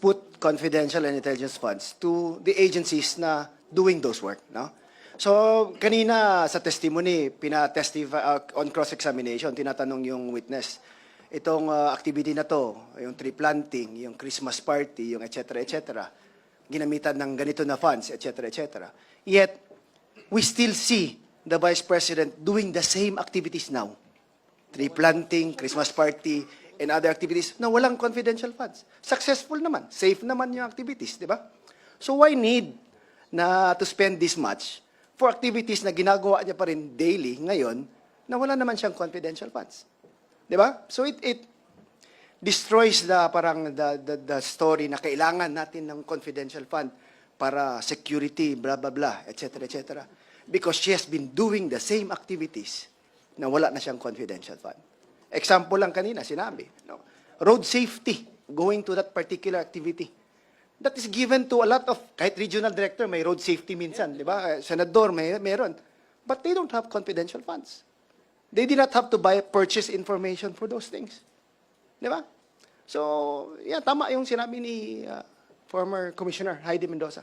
put confidential and intelligence funds to the agencies na doing those work, no? So, kanina sa testimony, pinatestify on cross-examination, tinatanong yung witness, itong activity na to, yung tree planting, yung Christmas party, yung etc., ginamitan ng ganito na funds, etc. Yet, we still see the Vice President doing the same activities now. Tree planting, Christmas party, and other activities na walang confidential funds. Successful naman, safe naman yung activities, di ba? So why need na to spend this much for activities na ginagawa niya pa rin daily ngayon na wala naman siyang confidential funds? Di ba? So it destroys the story na kailangan natin ng confidential fund para security, blah, blah, blah, etc. Because she has been doing the same activities na wala na siyang confidential fund. Example lang kanina, sinabi. No? Road safety, going to that particular activity. That is given to a lot of, kahit regional director, may road safety minsan, di ba? Senador, meron. But they don't have confidential funds. They did not have to purchase information for those things. Di ba? So, yeah, tama yung sinabi ni former Commissioner Heidi Mendoza.